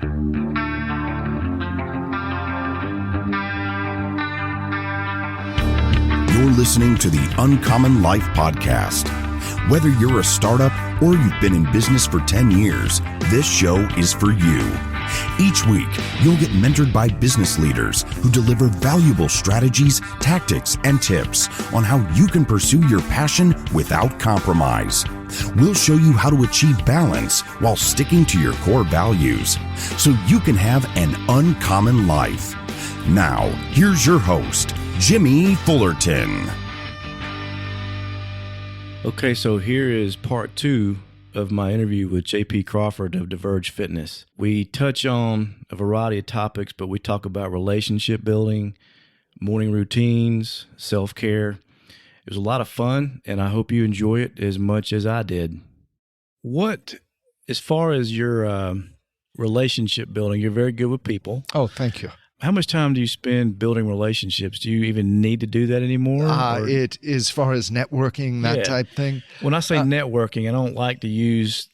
You're listening to the Uncommon Life Podcast. Whether you're a startup or you've been in business for 10 years, this show is for you. Each week, you'll get mentored by business leaders who deliver valuable strategies, tactics, and tips on how you can pursue your passion without compromise. We'll show you how to achieve balance while sticking to your core values so you can have an uncommon life. Now, here's your host, Jimmy Fullerton. Okay, so here is part 2 of my interview with J.P. Crawford of Diverge Fitness. We touch on a variety of topics, but we talk about relationship building, morning routines, self-care. It was a lot of fun, and I hope you enjoy it as much as I did. What, as far as your relationship building, you're very good with people. Oh, thank you. How much time do you spend building relationships? Do you even need to do that anymore? It, as far as networking, that type thing. When I say networking, I don't like to use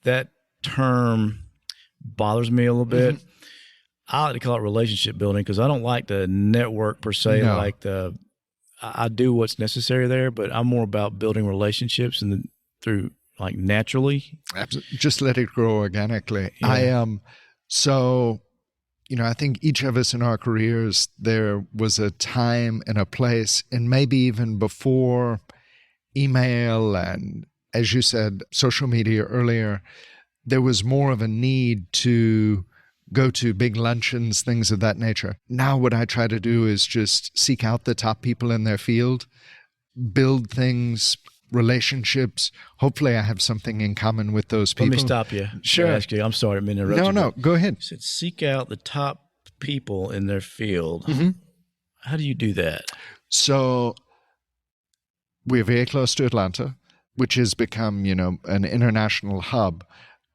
that term. Bothers me a little bit. Mm-hmm. I like to call it relationship building because I don't like the network per se. No. I do what's necessary there, but I'm more about building relationships and through like naturally. Absolutely. Just let it grow organically. Yeah. I think each of us in our careers, there was a time and a place, and maybe even before email and, as you said, social media earlier, there was more of a need to go to big luncheons, things of that nature. Now what I try to do is just seek out the top people in their field, build things, relationships. Hopefully I have something in common with those people. Let me stop you. Sure. Ask you. I'm sorry, I'm interrupting. No, go ahead. You said seek out the top people in their field. Mm-hmm. How do you do that? So we're very close to Atlanta, which has become, an international hub.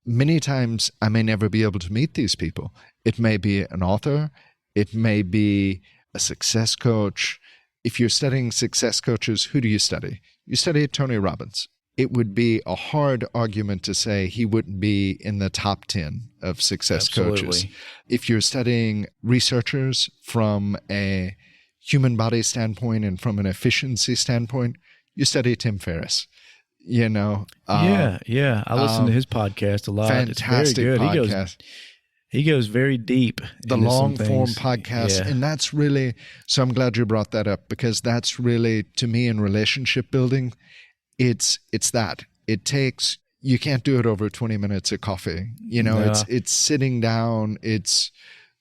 Many times I may never be able to meet these people. It may be an author. It may be a success coach. If you're studying success coaches, who do you study? You study Tony Robbins. It would be a hard argument to say he wouldn't be in the top 10 of success coaches. If you're studying researchers from a human body standpoint and from an efficiency standpoint, you study Tim Ferriss. I listen to his podcast a lot. Fantastic it's very good. Podcast. He goes very deep. The long form podcast. Yeah. And that's really, so I'm glad you brought that up because that's really, to me, in relationship building, it's that. It takes, you can't do it over 20 minutes of coffee. It's sitting down, it's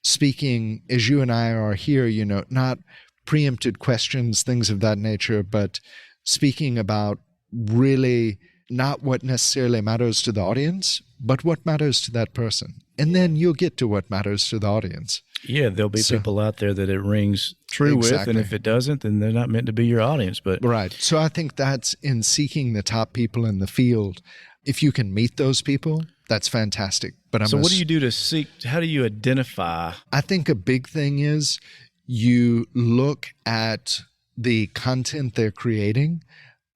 speaking as you and I are here, not preempted questions, things of that nature, but speaking about really not what necessarily matters to the audience, but what matters to that person. And then you'll get to what matters to the audience. Yeah, there'll be people out there that it rings true with, and if it doesn't, then they're not meant to be your audience. But right. So I think that's in seeking the top people in the field. If you can meet those people, that's fantastic. But what do you do to seek? How do you identify? I think a big thing is you look at the content they're creating.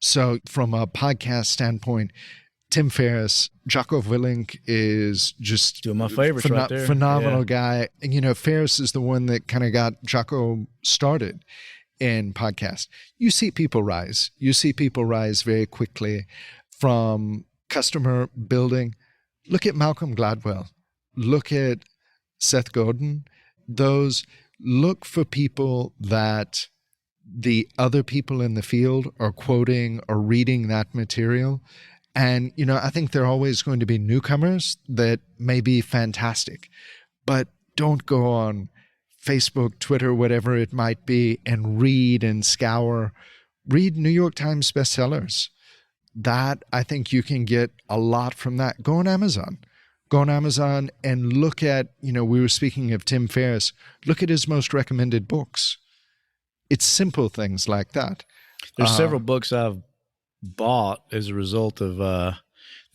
So from a podcast standpoint, Tim Ferriss, Jocko Willink is just two of my favorites right there. Phenomenal guy. And, Ferriss is the one that kind of got Jocko started in podcast. You see people rise. You see people rise very quickly from customer building. Look at Malcolm Gladwell. Look at Seth Godin. Look for people that the other people in the field are quoting or reading that material. And, I think there are always going to be newcomers that may be fantastic, but don't go on Facebook, Twitter, whatever it might be, and read and scour. Read New York Times bestsellers. That, I think you can get a lot from that. Go on Amazon. Go on Amazon and look at, we were speaking of Tim Ferriss, look at his most recommended books. It's simple things like that. There's several books I've bought as a result of the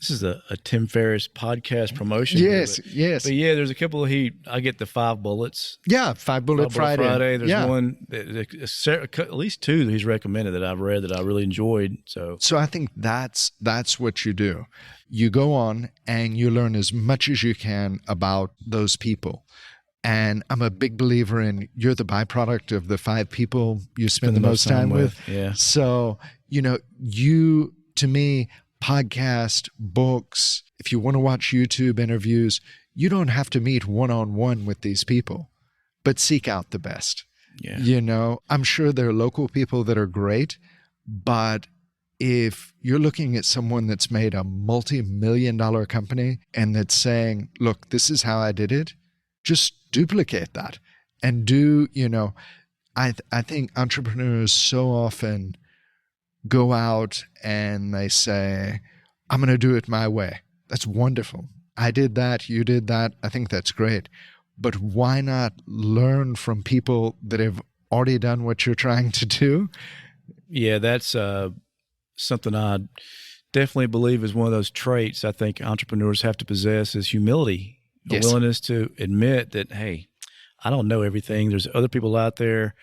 this is a Tim Ferriss podcast promotion. Yes, here, yes. But yeah, there's a couple of I get the 5 bullets. Yeah, 5 Bullet Friday. There's one, at least 2 that he's recommended that I've read that I really enjoyed. So I think that's what you do. You go on and you learn as much as you can about those people. And I'm a big believer in you're the byproduct of the 5 people you spend the most time with. Yeah. So, you, to me, podcast, books, if you want to watch YouTube interviews, you don't have to meet one-on-one with these people, but seek out the best. Yeah. I'm sure there are local people that are great, but if you're looking at someone that's made a multi-million-dollar company and that's saying, look, this is how I did it, just duplicate that and do, I think entrepreneurs so often go out and they say, I'm going to do it my way. That's wonderful. I did that. You did that. I think that's great. But why not learn from people that have already done what you're trying to do? Yeah, that's something I definitely believe is one of those traits I think entrepreneurs have to possess is humility, a willingness to admit that, hey, I don't know everything. There's other people out there,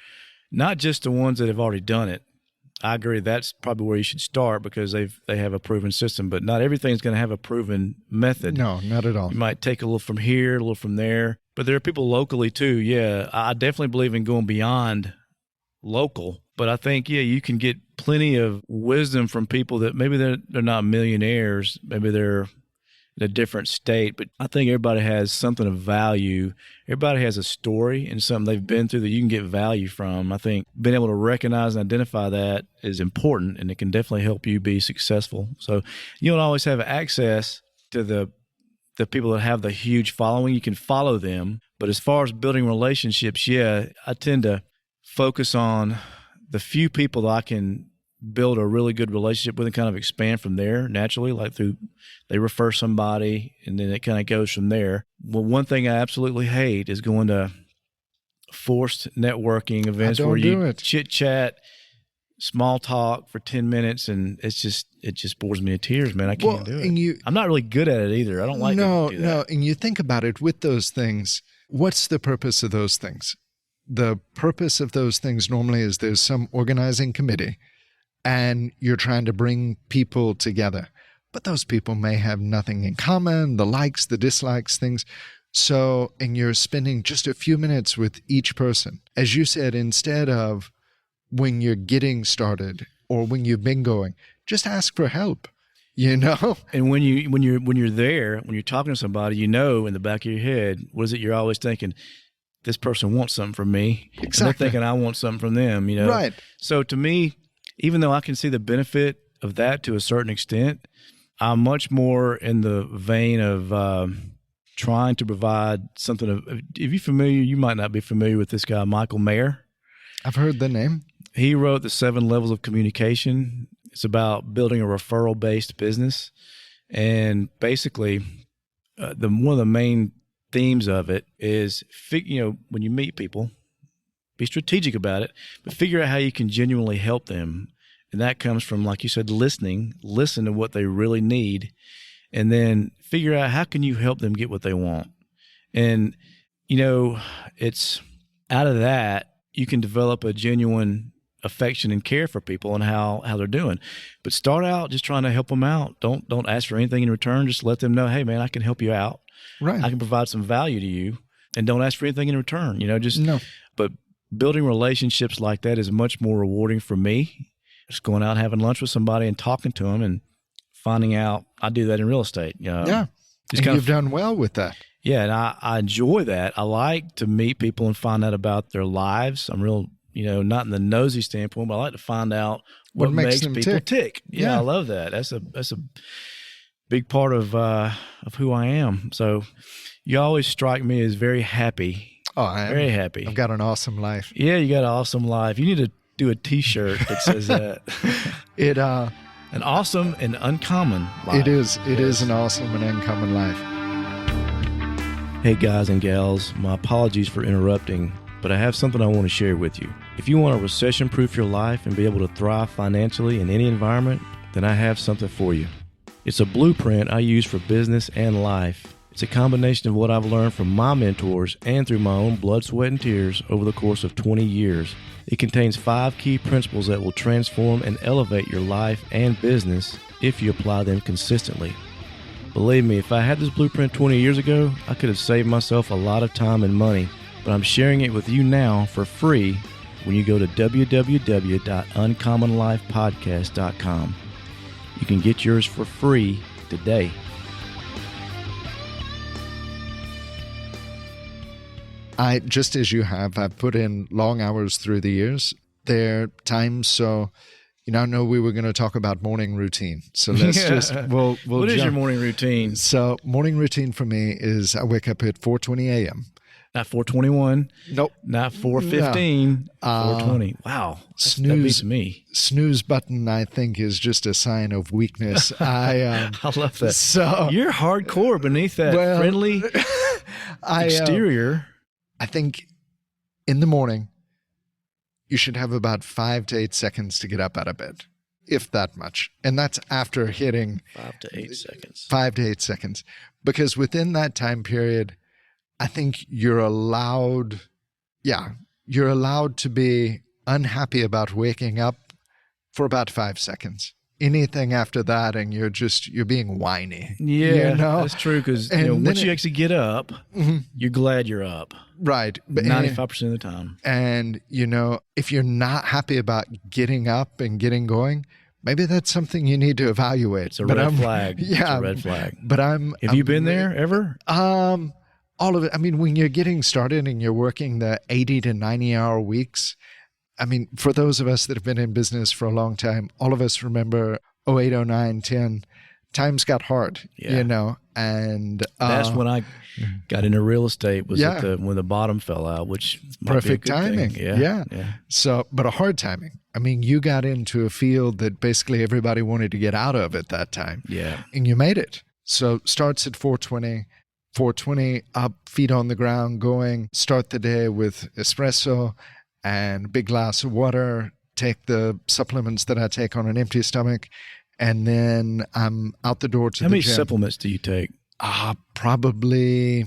not just the ones that have already done it. I agree. That's probably where you should start because they have a proven system, but not everything's going to have a proven method. No, not at all. You might take a little from here, a little from there, but there are people locally too. Yeah, I definitely believe in going beyond local, but I think, you can get plenty of wisdom from people that maybe they're not millionaires. Maybe they're in a different state, but I think everybody has something of value. Everybody has a story and something they've been through that you can get value from. I think being able to recognize and identify that is important, and it can definitely help you be successful. So you don't always have access to the people that have the huge following. You can follow them, but as far as building relationships, I tend to focus on the few people that I can build a really good relationship with and kind of expand from there naturally, like they refer somebody and then it kind of goes from there. Well, one thing I absolutely hate is going to forced networking events where you chit chat, small talk for 10 minutes. And it just bores me to tears, man. I can't do it. I'm not really good at it either. I don't like to do that. No. And you think about it with those things, what's the purpose of those things? The purpose of those things normally is there's some organizing committee and you're trying to bring people together. But those people may have nothing in common, the likes, the dislikes, things. So, and you're spending just a few minutes with each person. As you said, instead of when you're getting started or when you've been going, just ask for help, And when you're there, when you're talking to somebody, in the back of your head, what is it you're always thinking? This person wants something from me. Exactly. And they're thinking I want something from them, Right. So to me, even though I can see the benefit of that to a certain extent, I'm much more in the vein of trying to provide something. If you're familiar, you might not be familiar with this guy, Michael Mayer. I've heard the name. He wrote The 7 Levels of Communication. It's about building a referral-based business. And basically, one of the main themes of it is, when you meet people, be strategic about it, but figure out how you can genuinely help them. And that comes from, like you said, listen to what they really need, and then figure out how can you help them get what they want. And, it's out of that, you can develop a genuine affection and care for people and how they're doing. But start out just trying to help them out. Don't ask for anything in return. Just let them know, hey, man, I can help you out. Right. I can provide some value to you, and don't ask for anything in return. No. But building relationships like that is much more rewarding for me. Just going out, having lunch with somebody and talking to them and finding out. I do that in real estate. Yeah. And you've done well with that. Yeah. And I enjoy that. I like to meet people and find out about their lives. I'm real, not in the nosy standpoint, but I like to find out what makes people tick. Yeah. I love that. That's a big part of who I am. So you always strike me as very happy. Oh, I am very happy. I've got an awesome life. Yeah, you got an awesome life. You need to do a T-shirt that says that. An awesome and uncommon life. It is. It is an awesome and uncommon life. Hey guys and gals, my apologies for interrupting, but I have something I want to share with you. If you want to recession-proof your life and be able to thrive financially in any environment, then I have something for you. It's a blueprint I use for business and life. It's a combination of what I've learned from my mentors and through my own blood, sweat, and tears over the course of 20 years. It contains 5 key principles that will transform and elevate your life and business if you apply them consistently. Believe me, if I had this blueprint 20 years ago, I could have saved myself a lot of time and money, but I'm sharing it with you now for free when you go to www.uncommonlifepodcast.com. You can get yours for free today. Just as you have, I've put in long hours through the years. There are times, so I know we were going to talk about morning routine. So let's we'll What is your morning routine? So morning routine for me is I wake up at 4:20 a.m. Not 4:21. Nope. Not 4:15. 4:20. Wow. That beats me. Snooze button, I think, is just a sign of weakness. I love that. So you're hardcore beneath that friendly exterior. I think in the morning, you should have about 5 to 8 seconds to get up out of bed, if that much. And that's after hitting 5 to 8 seconds. 5 to 8 seconds. Because within that time period, I think you're allowed to be unhappy about waking up for about 5 seconds. Anything after that, and you're being whiny. Yeah, that's true. Because once you actually get up, you're glad you're up. Right. 95% of the time. And, if you're not happy about getting up and getting going, maybe that's something you need to evaluate. It's a red flag. Yeah. It's a red flag. But Have you been there ever? All of it. I mean, when you're getting started and you're working the 80 to 90-hour weeks, I mean, for those of us that have been in business for a long time, all of us remember 08, 09, 10. Times got hard, and that's when I got into real estate was when the bottom fell out, which might perfect be a good timing. thing. Yeah. So, but a hard timing. I mean, you got into a field that basically everybody wanted to get out of at that time. Yeah. And you made it. So starts at 4:20 up, feet on the ground, going, start the day with espresso and a big glass of water, take the supplements that I take on an empty stomach, and then I'm out the door to the gym. How many supplements do you take? Probably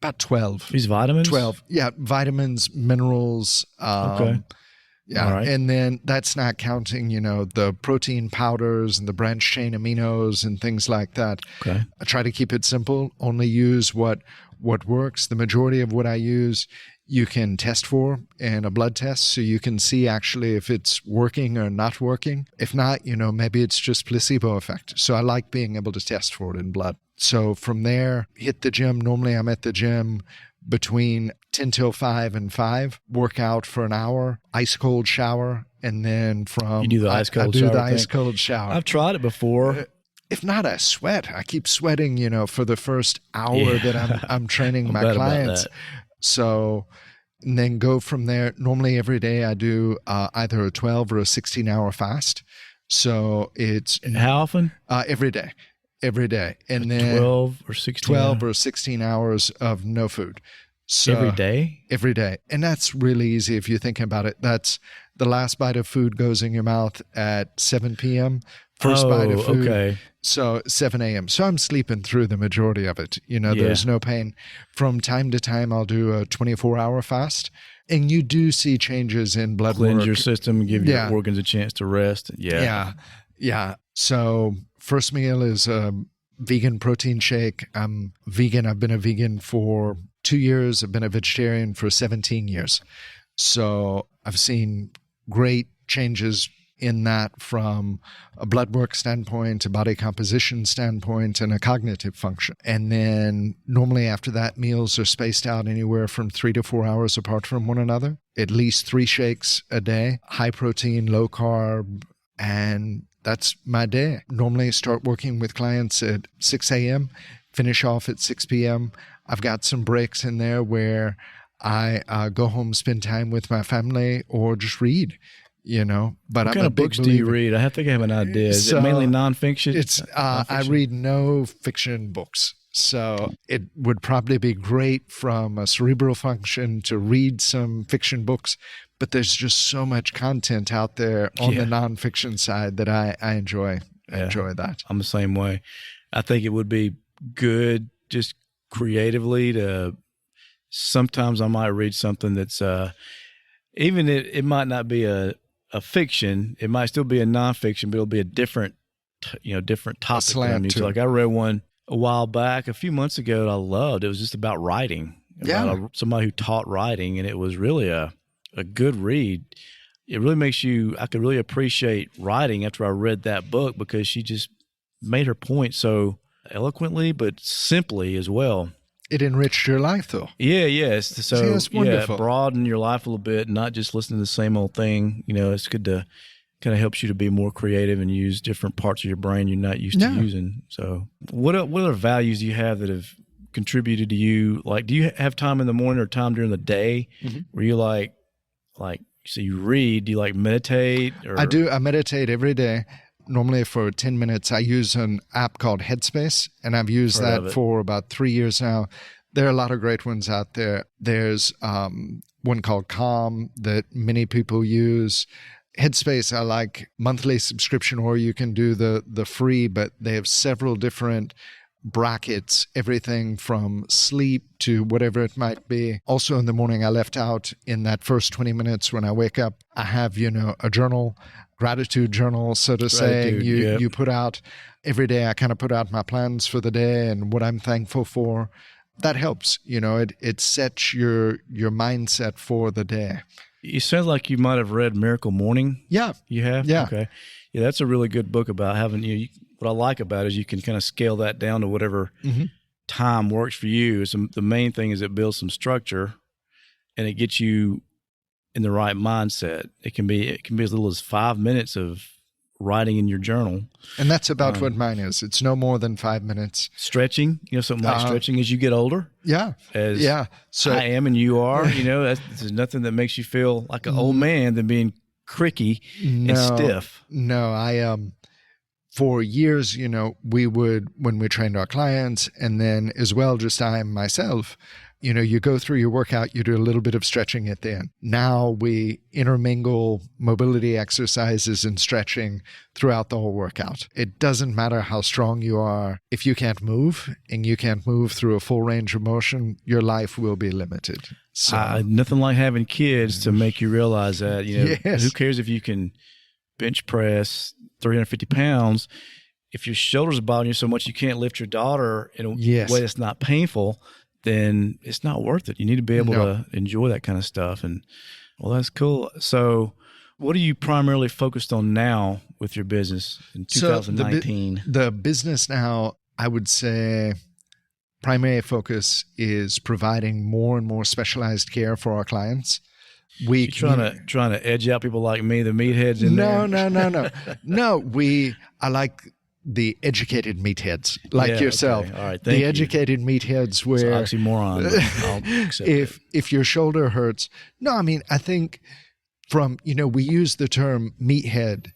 about 12. These vitamins? 12. Yeah, vitamins, minerals. Okay. Yeah, all right. And then that's not counting, the protein powders and the branched chain aminos and things like that. Okay. I try to keep it simple, only use what works. The majority of what I use, you can test for in a blood test, so you can see actually if it's working or not working. If not, maybe it's just placebo effect. So I like being able to test for it in blood. So from there, hit the gym. Normally I'm at the gym between 10 till 5 and 5, work out for an hour, ice cold shower, and then You do the ice cold shower? I do the ice cold shower. I've tried it before. If not, I sweat. I keep sweating, for the first hour that I'm training my clients. So, and then go from there. Normally every day I do either a 12 or a 16-hour fast. So it's... How often? Every day. And then 12 or 16? 12 or 16 hours of no food. So every day? Every day. And that's really easy if you think about it. That's the last bite of food goes in your mouth at 7 p.m. First bite of food. Okay. So 7 a.m. So I'm sleeping through the majority of it. There's no pain. From time to time, I'll do a 24-hour fast. And you do see changes in blood work. Cleanse your system, give your organs a chance to rest. Yeah. So first meal is a vegan protein shake. I'm vegan. I've been a vegan for 2 years. I've been a vegetarian for 17 years. So I've seen great changes in that from a blood work standpoint, a body composition standpoint, and a cognitive function. And then normally after that, meals are spaced out anywhere from 3 to 4 hours apart from one another. At least 3 shakes a day, high protein, low carb, and that's my day. Normally start working with clients at 6 a.m., finish off at 6 p.m. I've got some breaks in there where I go home, spend time with my family, or just read. But what kind of books do you read? I think I have an idea. Is it mainly nonfiction? It's I read no fiction books. So it would probably be great from a cerebral function to read some fiction books, but there's just so much content out there on the nonfiction side that I enjoy. enjoy that. I'm the same way. I think it would be good just creatively to, sometimes I might read something that's, even it might not be a fiction. It might still be a nonfiction, but it'll be a different topic. So like I read one a while back, a few months ago that I loved. It was just about writing, about somebody who taught writing, and it was really a good read. It really makes I could really appreciate writing after I read that book, because she just made her point so eloquently, but simply as well. It enriched your life, though. Yeah, yes. So it's wonderful. Broaden your life a little bit, not just listen to the same old thing. It's good to kind of helps you to be more creative and use different parts of your brain you're not used to using. So what other values do you have that have contributed to you? Like, do you have time in the morning or time during the day where you like, so you read, do you like meditate? Or? I do. I meditate every day. Normally for 10 minutes. I use an app called Headspace, and I've used that for about 3 years now. There are a lot of great ones out there. There's one called Calm that many people use. Headspace, I like monthly subscription, or you can do the free, but they have several different brackets, everything from sleep to whatever it might be. Also in the morning, I left out in that first 20 minutes when I wake up, I have, a journal, gratitude journal, so to say. You put out every day. I kind of put out my plans for the day and what I'm thankful for. That helps. It sets your mindset for the day. You sound like you might have read Miracle Morning. Yeah. You have? Yeah. Okay. Yeah, that's a really good book about having what I like about it is you can kind of scale that down to whatever time works for you. So the main thing is it builds some structure and it gets you in the right mindset. It can be as little as 5 minutes of writing in your journal. And that's about what mine is. It's no more than 5 minutes. Stretching, something like stretching as you get older. Yeah. So I am and you are, there's nothing that makes you feel like an old man than being cricky and stiff. No, for years, we would, when we trained our clients, and then as well, just I myself, you go through your workout, you do a little bit of stretching at the end. Now we intermingle mobility exercises and stretching throughout the whole workout. It doesn't matter how strong you are. If you can't move, and you can't move through a full range of motion, your life will be limited. So nothing like having kids to make you realize that, who cares if you can bench press 350 pounds? If your shoulders are bothering you so much you can't lift your daughter in a way that's not painful, then it's not worth it. You need to be able to enjoy that kind of stuff. And well, that's cool. So what are you primarily focused on now with your business in 2019? So the business now, I would say primary focus is providing more and more specialized care for our clients. You're trying to edge out people like me, the meatheads in there? No. I like the educated meatheads like yourself. Okay. All right, the educated meatheads where it's oxymoron. I'll accept if your shoulder hurts. No, I mean, I think we use the term meathead.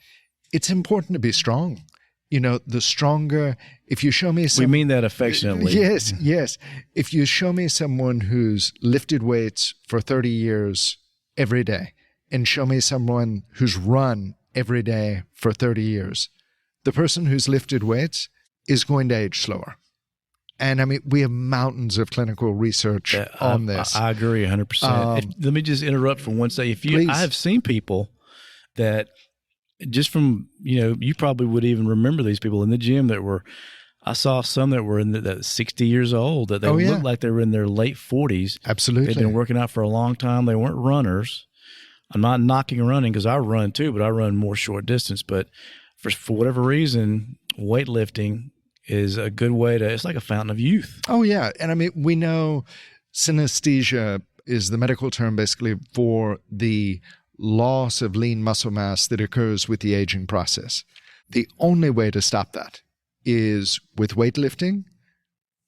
It's important to be strong. The stronger, if you show me we mean that affectionately. Yes. If you show me someone who's lifted weights for 30 years every day, and show me someone who's run every day for 30 years, the person who's lifted weights is going to age slower. And I mean, we have mountains of clinical research on this. I agree 100%. Let me just interrupt for one second. I have seen people that just from, you probably would even remember these people in the gym I saw some that were in the 60 years old that they looked like they were in their late 40s. Absolutely. They'd been working out for a long time. They weren't runners. I'm not knocking running because I run too, but I run more short distance. But for whatever reason, weightlifting is a good way it's like a fountain of youth. Oh, yeah. And I mean, we know synesthesia is the medical term basically for the loss of lean muscle mass that occurs with the aging process. The only way to stop that is with weightlifting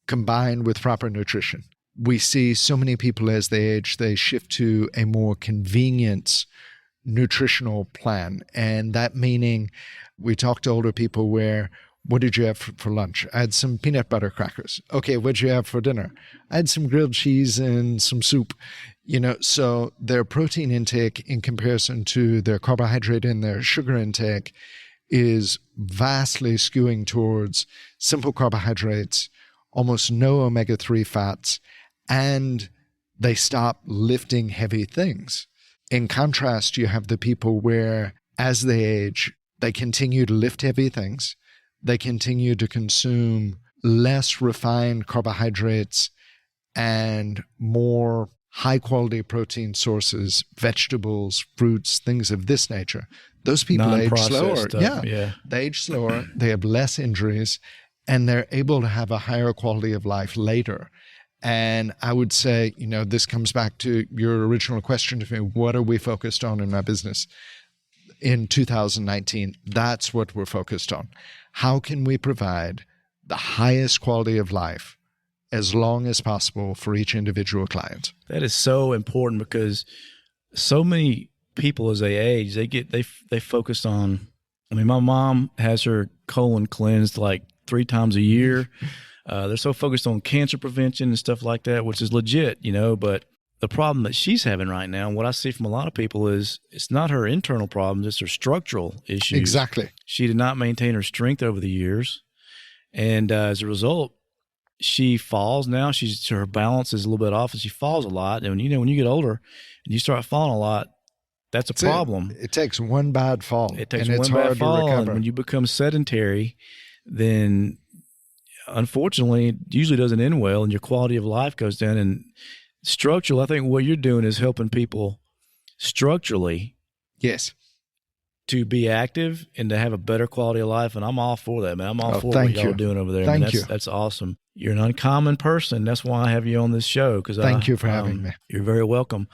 combined with proper nutrition. We see so many people as they age, they shift to a more convenient nutritional plan. And that meaning we talk to older people where, what did you have for lunch? I had some peanut butter crackers. Okay, what did you have for dinner? I had some grilled cheese and some soup. So their protein intake in comparison to their carbohydrate and their sugar intake is vastly skewing towards simple carbohydrates, almost no omega-3 fats, and they stop lifting heavy things. In contrast, you have the people where, as they age, they continue to lift heavy things. They continue to consume less refined carbohydrates and more high-quality protein sources, vegetables, fruits, things of this nature. Those people age slower. Stuff. They age slower. They have less injuries, and they're able to have a higher quality of life later. And I would say, this comes back to your original question to me, what are we focused on in my business? In 2019, that's what we're focused on. How can we provide the highest quality of life as long as possible for each individual client? That is so important because so many people as they age, they focus on, my mom has her colon cleansed like 3 times a year. They're so focused on cancer prevention and stuff like that, which is legit, but the problem that she's having right now, and what I see from a lot of people is it's not her internal problems, it's her structural issues. Exactly. She did not maintain her strength over the years. And as a result, she falls now. Her balance is a little bit off and she falls a lot. And when you get older and you start falling a lot, that's a problem. It takes one bad fall. It takes one bad fall. And when you become sedentary, then unfortunately, it usually doesn't end well and your quality of life goes down. And structural, I think what you're doing is helping people structurally. Yes. To be active and to have a better quality of life. And I'm all for that, man. I'm all for what y'all are doing over there. Thank you. That's awesome. You're an uncommon person. That's why I have you on this show. Thank you for having me. You're very welcome.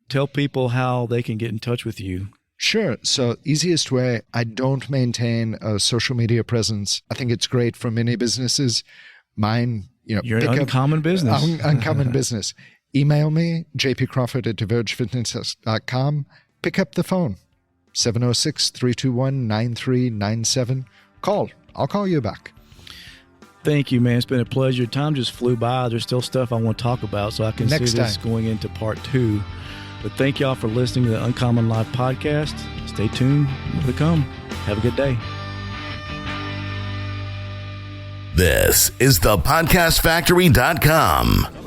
Tell people how they can get in touch with you. Sure. So easiest way, I don't maintain a social media presence. I think it's great for many businesses. Mine, you're an uncommon business. Uncommon business. Email me, jpcrawford@divergefitness.com. Pick up the phone, 706-321-9397. Call. I'll call you back. Thank you, man. It's been a pleasure. Time just flew by. There's still stuff I want to talk about, so I can see this going into part 2. But thank y'all for listening to the Uncommon Life podcast. Stay tuned. More to come. Have a good day. This is thepodcastfactory.com.